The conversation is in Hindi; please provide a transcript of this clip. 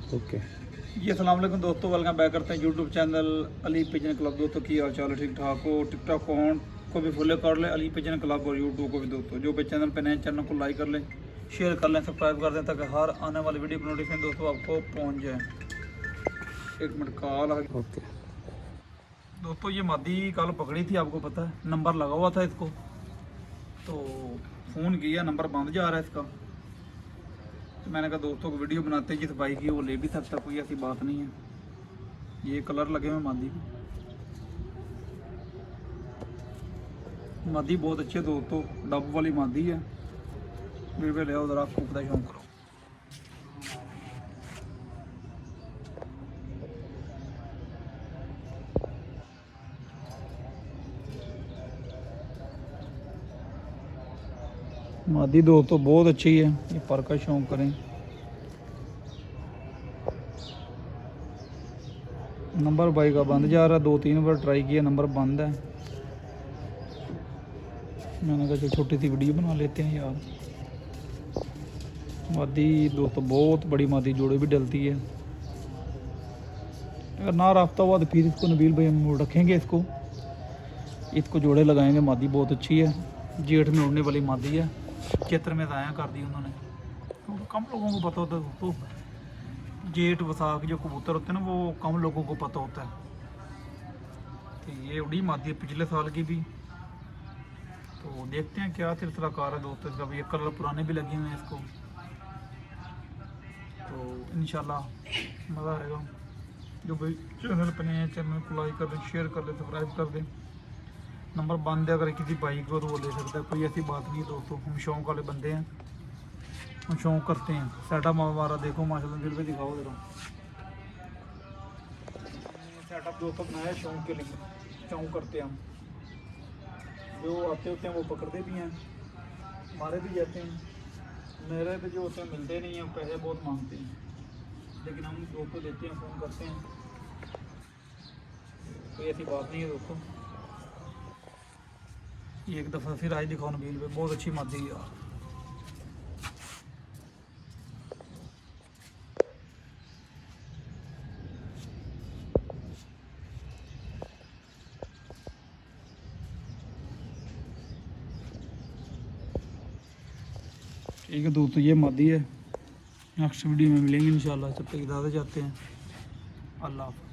ओके जी अस्सलाम वालेकुम दोस्तों, वेलकम बैक करते हैं YouTube channel Ali pigeon club. दोस्तों की हाल चाल है, ठीक ठाक हो? टिकटॉक अकाउंट को भी फॉलो कर ले अली पिजन क्लब, और यूट्यूब को भी दोस्तों जो भी चैनल पे नए चैनल को लाइक कर लें, शेयर कर लें, सब्सक्राइब कर दें, ताकि हर आने वाली वीडियो की नोटिफिकेशन दोस्तों आपको पहुँच जाए। एक मिनट कॉल आ गई। ओके दोस्तों ये मादी कल पकड़ी थी, आपको पता है, नंबर लगा हुआ था इसको, तो फ़ोन किया, नंबर बंद जा रहा है इसका। तो मैंने कहा दोस्तों को वीडियो बनाते हैं, जिस भाई की वो ले भी सकता, कोई ऐसी बात नहीं है। ये कलर लगे हुए मादी को, मादी बहुत अच्छी है दोस्तों, डब वाली मादी है। वीडियो ले आओ जरा, आपको पता शौक करो। मादी दोस्तों बहुत अच्छी है, ये पर का शौक करें। नंबर भाई का बंद जा रहा है, 2-3 बार ट्राई किया, नंबर बंद है। मैंने कहा चलो छोटी सी वीडियो बना लेते हैं यार। मादी दोस्तों बहुत बड़ी मादी, जोड़े भी डलती है। अगर ना रास्ता हुआ तो फिर इसको नबील भाई हम रखेंगे, इसको जोड़े लगाएंगे। मादी बहुत अच्छी है, जेठ में उड़ने वाली मादी है। चित्र में दाया कर दी उन्होंने, तो कम लोगों को पता होता है दोस्तों। जेठ वसाख जो कबूतर होते हैं ना, वो कम लोगों को पता होता है। तो ये उड़ी मादी है पिछले साल की भी। तो देखते हैं क्या सिलसिलाकार है दोस्तों इसका। ये कलर पुराने भी लगे हुए हैं इसको, तो इंशाल्लाह मज़ा आएगा। जो भाई चैनल पर नए हैं, चैनल को लाइक कर दें, शेयर कर दें, सब्सक्राइब कर दें। नंबर बंद है, अगर किसी भाई को तो वो ले सकता है, कोई ऐसी बात नहीं है दोस्तों। हम शौक वाले बंदे हैं, हम शौक करते हैं। सेटअप हमारा देखो माशाल्लाह, दिल पे दिखाओ जरा। सेटअप दोस्तों बनाया शौक के लिए, शौक करते हैं हम। जो आते होते हैं वो पकड़ते भी हैं, मारे भी जाते हैं। मेरे पे जो होते हैं मिलते नहीं हैं, पैसे बहुत मांगते हैं, लेकिन हम दोस्तों देते हैं, फ़ोन करते हैं, कोई ऐसी बात नहीं है दोस्तों। ये एक दफ़ा फिर आज दिखाओ नबील पे, बहुत अच्छी मादी है यार। ठीक है दोस्तों, ये मादी है। नेक्स्ट वीडियो में मिलेंगे इंशाल्लाह, तब तक इजाज़त चाहते हैं। अल्लाह हाफ़िज़।